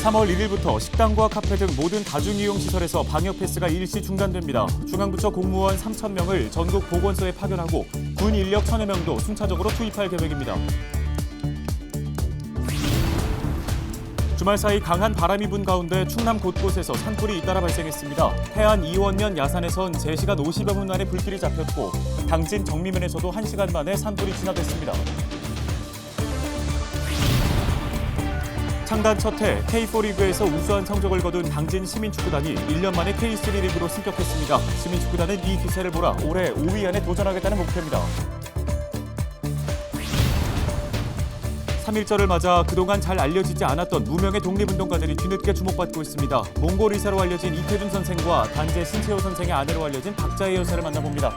3월 1일부터 식당과 카페 등 모든 다중이용시설에서 방역 패스가 일시 중단됩니다. 중앙부처 공무원 3,000명을 전국 보건소에 파견하고 군 인력 1,000여 명도 순차적으로 투입할 계획입니다. 주말 사이 강한 바람이 분 가운데 충남 곳곳에서 산불이 잇따라 발생했습니다. 해안 이원면 야산에선 3시간 50여 분 만에 불길이 잡혔고 당진 정미면에서도 1시간 만에 산불이 진화됐습니다. 창단 첫해 K4 리그에서 우수한 성적을 거둔 당진 시민축구단이 1년 만에 K3 리그로 승격했습니다. 시민축구단은 이 기세를 몰아 올해 5위 안에 도전하겠다는 목표입니다. 3.1절을 맞아 그동안 잘 알려지지 않았던 무명의 독립운동가들이 뒤늦게 주목받고 있습니다. 몽골 의사로 알려진 이태준 선생과 단재 신채호 선생의 아내로 알려진 박자혜 여사를 만나봅니다.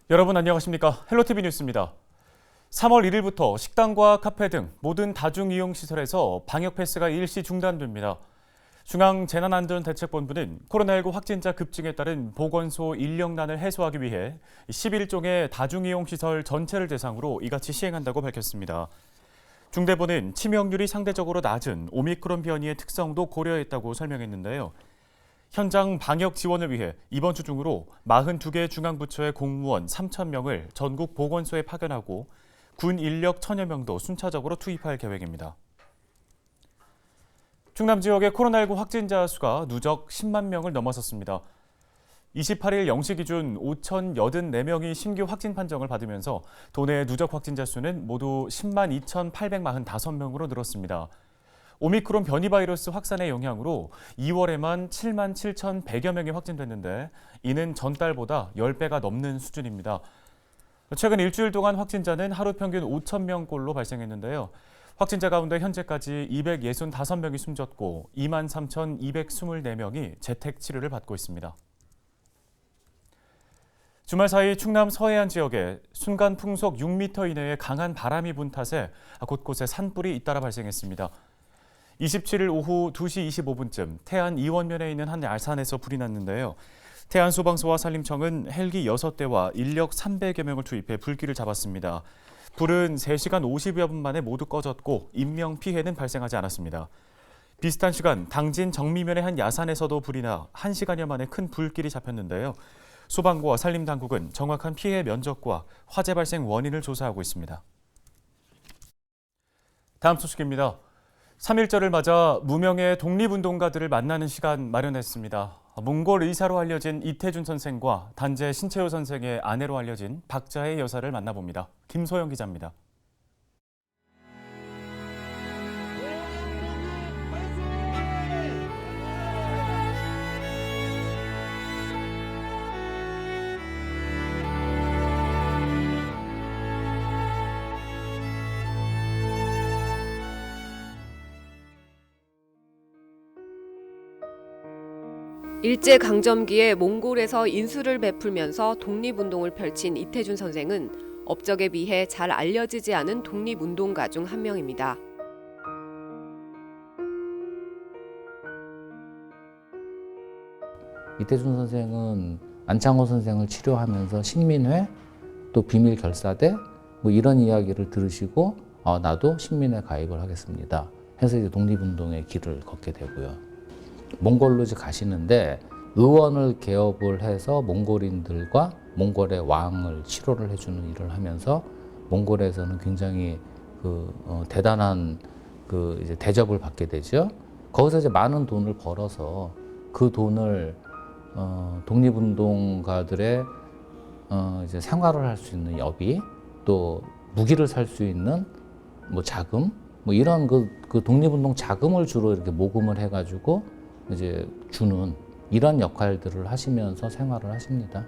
여러분 안녕하십니까? 헬로티비 뉴스입니다. 3월 1일부터 식당과 카페 등 모든 다중이용시설에서 방역 패스가 일시 중단됩니다. 중앙재난안전대책본부는 코로나19 확진자 급증에 따른 보건소 인력난을 해소하기 위해 11종의 다중이용시설 전체를 대상으로 이같이 시행한다고 밝혔습니다. 중대본은 치명률이 상대적으로 낮은 오미크론 변이의 특성도 고려했다고 설명했는데요. 현장 방역 지원을 위해 이번 주 중으로 42개 중앙부처의 공무원 3,000명을 전국 보건소에 파견하고 군 인력 1,000여 명도 순차적으로 투입할 계획입니다. 충남 지역의 코로나19 확진자 수가 누적 10만 명을 넘어섰습니다. 28일 0시 기준 5,084명이 신규 확진 판정을 받으면서 도내 누적 확진자 수는 모두 10만 2,845명으로 늘었습니다. 오미크론 변이 바이러스 확산의 영향으로 2월에만 7만 7,100여 명이 확진됐는데 이는 전달보다 10배가 넘는 수준입니다. 최근 일주일 동안 확진자는 하루 평균 5,000명꼴로 발생했는데요. 확진자 가운데 현재까지 265명이 숨졌고 23,224명이 재택 치료를 받고 있습니다. 주말 사이 충남 서해안 지역에 순간 풍속 6m 이내의 강한 바람이 분 탓에 곳곳에 산불이 잇따라 발생했습니다. 27일 오후 2시 25분쯤 태안 이원면에 있는 한 야산에서 불이 났는데요. 태안소방서와 산림청은 헬기 6대와 인력 300여 명을 투입해 불길을 잡았습니다. 불은 3시간 50여 분 만에 모두 꺼졌고 인명피해는 발생하지 않았습니다. 비슷한 시간 당진 정미면의 한 야산에서도 불이 나 1시간여 만에 큰 불길이 잡혔는데요. 소방부와 산림당국은 정확한 피해 면적과 화재 발생 원인을 조사하고 있습니다. 다음 소식입니다. 3.1절을 맞아 무명의 독립운동가들을 만나는 시간 마련했습니다. 몽골 의사로 알려진 이태준 선생과 단재 신채호 선생의 아내로 알려진 박자혜 여사를 만나봅니다. 김소영 기자입니다. 일제강점기에 몽골에서 인수를 베풀면서 독립운동을 펼친 이태준 선생은 업적에 비해 잘 알려지지 않은 독립운동가 중 한 명입니다. 이태준 선생은 안창호 선생을 치료하면서 신민회, 또 비밀결사대 이런 이야기를 들으시고 나도 신민회 가입을 하겠습니다. 해서 이제 독립운동의 길을 걷게 되고요. 몽골로 이제 가시는데 의원을 개업을 해서 몽골인들과 몽골의 왕을 치료를 해주는 일을 하면서 몽골에서는 굉장히 대단한 이제 대접을 받게 되죠. 거기서 이제 많은 돈을 벌어서 그 돈을 독립운동가들의 이제 생활을 할 수 있는 여비, 또 무기를 살 수 있는 자금, 이런 그 독립운동 자금을 주로 이렇게 모금을 해가지고 이제 주는 이런 역할들을 하시면서 생활을 하십니다.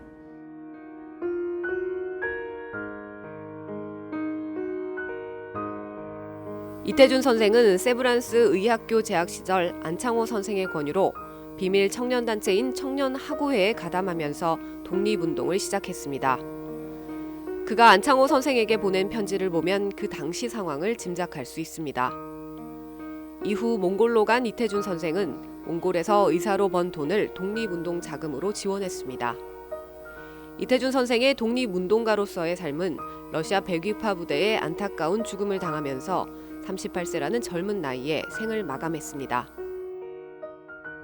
이태준 선생은 세브란스 의학교 재학 시절 안창호 선생의 권유로 비밀 청년단체인 청년학우회에 가담하면서 독립운동을 시작했습니다. 그가 안창호 선생에게 보낸 편지를 보면 그 당시 상황을 짐작할 수 있습니다. 이후 몽골로 간 이태준 선생은 몽골에서 의사로 번 돈을 독립운동 자금으로 지원했습니다. 이태준 선생의 독립운동가로서의 삶은 러시아 백위파 부대에 안타까운 죽음을 당하면서 38세라는 젊은 나이에 생을 마감했습니다.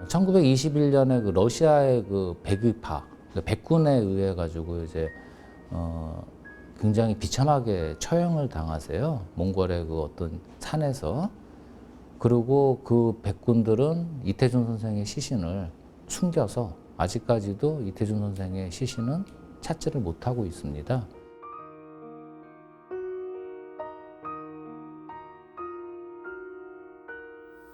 1921년에 그 러시아의 그 백위파, 백군에 의해 가지고 이제 굉장히 비참하게 처형을 당하세요. 몽골의 그 어떤 산에서. 그리고 그 백군들은 이태준 선생의 시신을 숨겨서 아직까지도 이태준 선생의 시신은 찾지를 못하고 있습니다.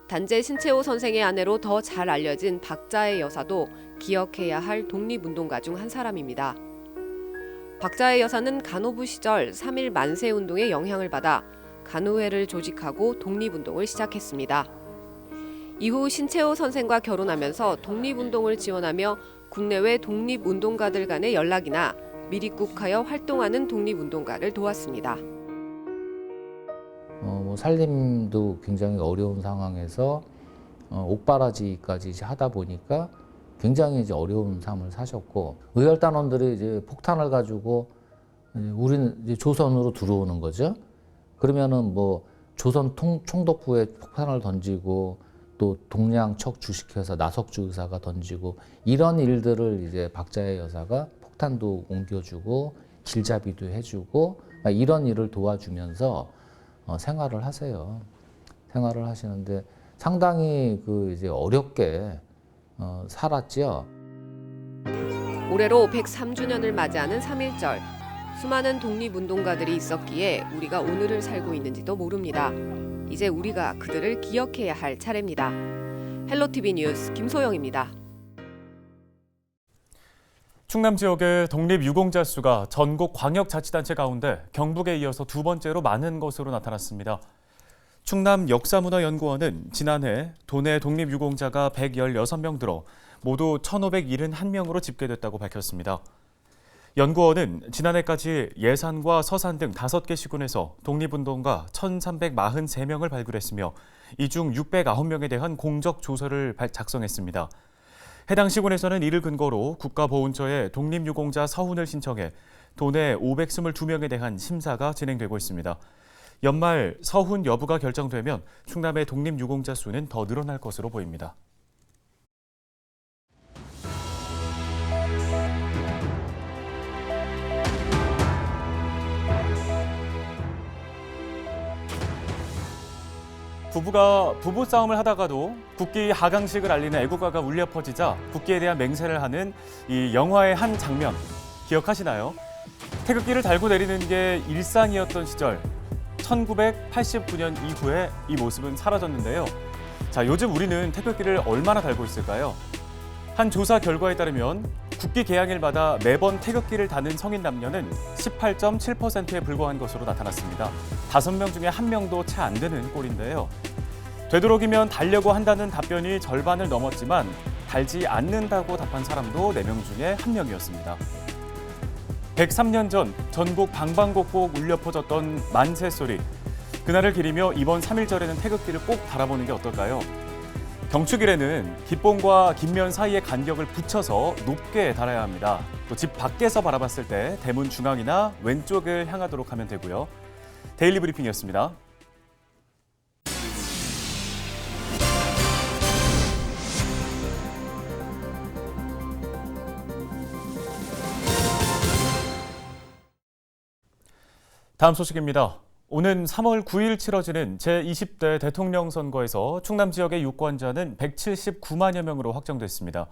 단재 신채호 선생의 아내로 더 잘 알려진 박자의 여사도 기억해야 할 독립운동가 중 한 사람입니다. 박자의 여사는 간호부 시절 3.1 만세운동의 영향을 받아 간호회를 조직하고 독립운동을 시작했습니다. 이후 신채호 선생과 결혼하면서 독립운동을 지원하며 국내외 독립운동가들 간의 연락이나 미립국하여 활동하는 독립운동가를 도왔습니다. 살림도 굉장히 어려운 상황에서 옥바라지까지 이제 하다 보니까 굉장히 이제 어려운 삶을 사셨고, 의열단원들이 이제 폭탄을 가지고 우리는 이제 조선으로 들어오는 거죠. 그러면은 뭐 조선 총독부에 폭탄을 던지고 또 동양척 주식회사 나석주 의사가 던지고 이런 일들을 이제 박자의 여사가 폭탄도 옮겨주고 길잡이도 해주고 이런 일을 도와주면서 생활을 하세요. 생활을 하시는데 상당히 그 이제 어렵게 살았지요. 올해로 103주년을 맞이하는 3.1절. 수많은 독립운동가들이 있었기에 우리가 오늘을 살고 있는지도 모릅니다. 이제 우리가 그들을 기억해야 할 차례입니다. 헬로티비 뉴스 김소영입니다. 충남 지역의 독립유공자 수가 전국 광역자치단체 가운데 경북에 이어서 두 번째로 많은 것으로 나타났습니다. 충남 역사문화연구원은 지난해 도내 독립유공자가 116명 들어 모두 1,571명으로 집계됐다고 밝혔습니다. 연구원은 지난해까지 예산과 서산 등 5개 시군에서 독립운동가 1,343명을 발굴했으며 이 중 609명에 대한 공적 조서를 작성했습니다. 해당 시군에서는 이를 근거로 국가보훈처에 독립유공자 서훈을 신청해 도내 522명에 대한 심사가 진행되고 있습니다. 연말 서훈 여부가 결정되면 충남의 독립유공자 수는 더 늘어날 것으로 보입니다. 부부가 부부싸움을 하다가도 국기 하강식을 알리는 애국가가 울려 퍼지자 국기에 대한 맹세를 하는 이 영화의 한 장면 기억하시나요? 태극기를 달고 내리는 게 일상이었던 시절 1989년 이후에 이 모습은 사라졌는데요. 자, 요즘 우리는 태극기를 얼마나 달고 있을까요? 한 조사 결과에 따르면 국기 개항일마다 매번 태극기를 다는 성인 남녀는 18.7%에 불과한 것으로 나타났습니다. 5명 중에 1명도 채 안 되는 꼴인데요. 되도록이면 달려고 한다는 답변이 절반을 넘었지만 달지 않는다고 답한 사람도 4명 중에 1명이었습니다. 103년 전 전국 방방곡곡 울려 퍼졌던 만세 소리. 그날을 기리며 이번 3.1절에는 태극기를 꼭 달아보는 게 어떨까요? 경축일에는 깃봉과 깃면 사이의 간격을 붙여서 높게 달아야 합니다. 또 집 밖에서 바라봤을 때 대문 중앙이나 왼쪽을 향하도록 하면 되고요. 데일리 브리핑이었습니다. 다음 소식입니다. 오는 3월 9일 치러지는 제20대 대통령 선거에서 충남 지역의 유권자는 179만여 명으로 확정됐습니다.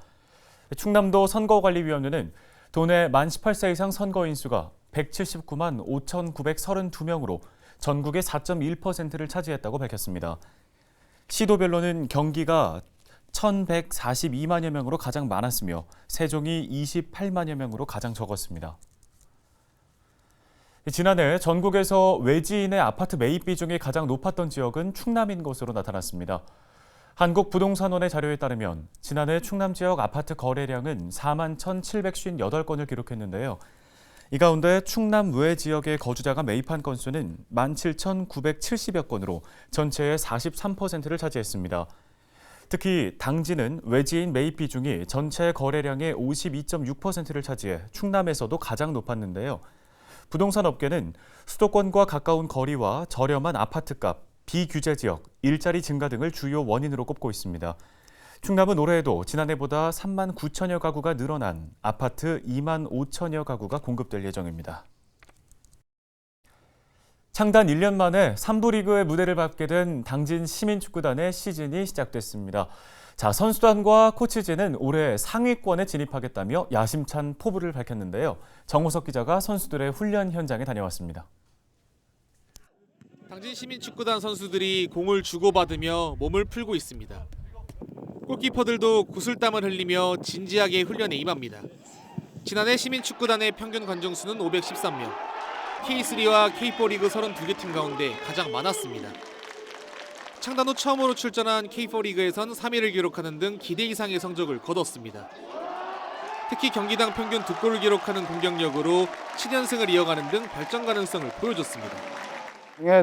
충남도 선거관리위원회는 도내 만 18세 이상 선거인 수가 179만 5,932명으로 전국의 4.1%를 차지했다고 밝혔습니다. 시도별로는 경기가 1,142만여 명으로 가장 많았으며 세종이 28만여 명으로 가장 적었습니다. 지난해 전국에서 외지인의 아파트 매입 비중이 가장 높았던 지역은 충남인 것으로 나타났습니다. 한국부동산원의 자료에 따르면 지난해 충남 지역 아파트 거래량은 4만 1,758건을 기록했는데요. 이 가운데 충남 외 지역의 거주자가 매입한 건수는 17,970여 건으로 전체의 43%를 차지했습니다. 특히 당지는 외지인 매입 비중이 전체 거래량의 52.6%를 차지해 충남에서도 가장 높았는데요. 부동산 업계는 수도권과 가까운 거리와 저렴한 아파트값, 비규제 지역, 일자리 증가 등을 주요 원인으로 꼽고 있습니다. 충남은 올해에도 지난해보다 3만 9천여 가구가 늘어난 아파트 2만 5천여 가구가 공급될 예정입니다. 창단 1년 만에 3부 리그의 무대를 밟게 된 당진 시민축구단의 시즌이 시작됐습니다. 자, 선수단과 코치진은 올해 상위권에 진입하겠다며 야심찬 포부를 밝혔는데요. 정호석 기자가 선수들의 훈련 현장에 다녀왔습니다. 당진 시민축구단 선수들이 공을 주고받으며 몸을 풀고 있습니다. 골키퍼들도 구슬땀을 흘리며 진지하게 훈련에 임합니다. 지난해 시민축구단의 평균 관중 수는 513명, K3와 K4 리그 32개 팀 가운데 가장 많았습니다. 창단 후 처음으로 출전한 K4 리그에선 3위를 기록하는 등 기대 이상의 성적을 거뒀습니다. 특히 경기당 평균 2골을 기록하는 공격력으로 7연승을 이어가는 등 발전 가능성을 보여줬습니다.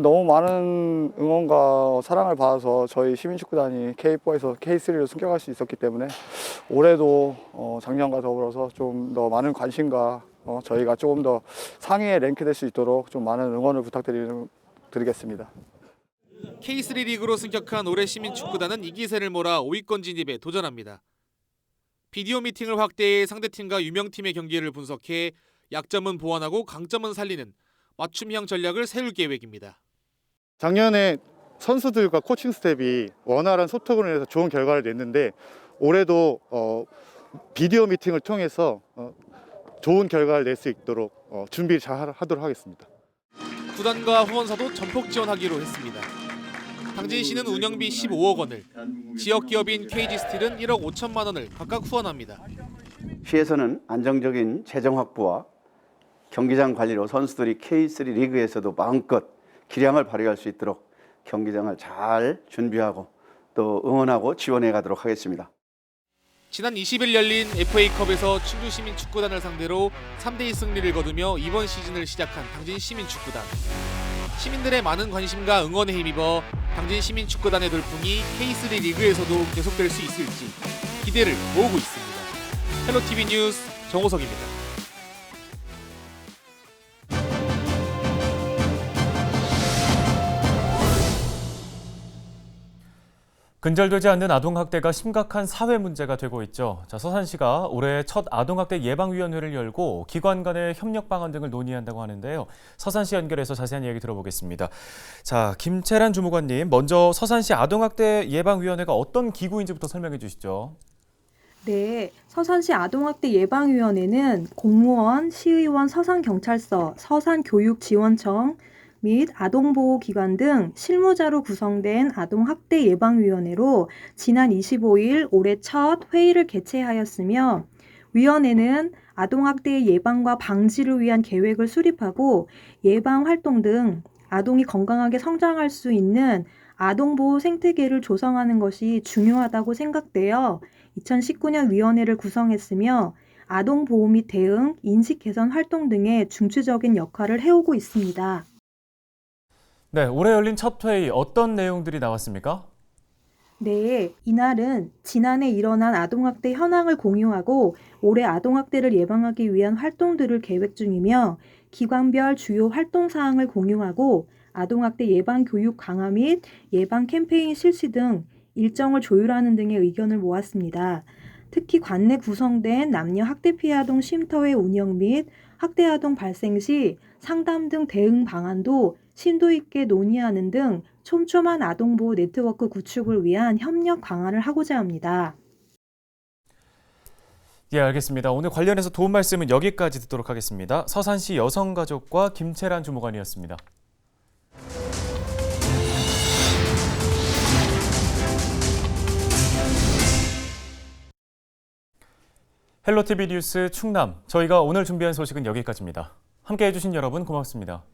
너무 많은 응원과 사랑을 받아서 저희 시민축구단이 K4에서 K3로 승격할 수 있었기 때문에 올해도 작년과 더불어서 좀 더 많은 관심과 저희가 조금 더 상위에 랭크될 수 있도록 좀 많은 응원을 부탁드리겠습니다. K3 리그로 승격한 올해 시민축구단은 이기세를 몰아 5위권 진입에 도전합니다. 비디오 미팅을 확대해 상대팀과 유명팀의 경기를 분석해 약점은 보완하고 강점은 살리는 맞춤형 전략을 세울 계획입니다. 작년에 선수들과 코칭 스텝이 원활한 소통을 해서 좋은 결과를 냈는데 올해도 비디오 미팅을 통해서 좋은 결과를 낼 수 있도록 준비를 잘 하도록 하겠습니다. 구단과 후원사도 전폭 지원하기로 했습니다. 당진시는 운영비 15억 원을, 지역 기업인 KG스틸은 1억 5천만 원을 각각 후원합니다. 시에서는 안정적인 재정 확보와 경기장 관리로 선수들이 K3 리그에서도 마음껏 기량을 발휘할 수 있도록 경기장을 잘 준비하고 또 응원하고 지원해 가도록 하겠습니다. 지난 20일 열린 FA컵에서 충주시민축구단을 상대로 3대2 승리를 거두며 이번 시즌을 시작한 당진시민축구단. 시민들의 많은 관심과 응원에 힘입어 당진시민축구단의 돌풍이 K3 리그에서도 계속될 수 있을지 기대를 모으고 있습니다. 헬로티비 뉴스 정호석입니다. 근절되지 않는 아동학대가 심각한 사회 문제가 되고 있죠. 자, 서산시가 올해 첫 아동학대 예방위원회를 열고 기관 간의 협력 방안 등을 논의한다고 하는데요. 서산시 연결해서 자세한 이야기 들어보겠습니다. 자, 김채란 주무관님, 먼저 서산시 아동학대 예방위원회가 어떤 기구인지부터 설명해 주시죠. 네, 서산시 아동학대 예방위원회는 공무원, 시의원, 서산경찰서, 서산교육지원청, 및 아동보호기관 등 실무자로 구성된 아동학대 예방위원회로 지난 25일 올해 첫 회의를 개최하였으며 위원회는 아동학대의 예방과 방지를 위한 계획을 수립하고 예방활동 등 아동이 건강하게 성장할 수 있는 아동보호 생태계를 조성하는 것이 중요하다고 생각되어 2019년 위원회를 구성했으며 아동보호 및 대응, 인식 개선 활동 등의 중추적인 역할을 해오고 있습니다. 네, 올해 열린 첫 회의 어떤 내용들이 나왔습니까? 네, 이날은 지난해 일어난 아동학대 현황을 공유하고 올해 아동학대를 예방하기 위한 활동들을 계획 중이며 기관별 주요 활동 사항을 공유하고 아동학대 예방 교육 강화 및 예방 캠페인 실시 등 일정을 조율하는 등의 의견을 모았습니다. 특히 관내 구성된 남녀 학대 피해 아동 쉼터의 운영 및 학대 아동 발생 시 상담 등 대응 방안도 심도 있게 논의하는 등 촘촘한 아동보호 네트워크 구축을 위한 협력 강화를 하고자 합니다. 예, 알겠습니다. 오늘 관련해서 도움 말씀은 여기까지 듣도록 하겠습니다. 서산시 여성가족과 김채란 주무관이었습니다. 헬로티비 뉴스 충남, 저희가 오늘 준비한 소식은 여기까지입니다. 함께해 주신 여러분 고맙습니다.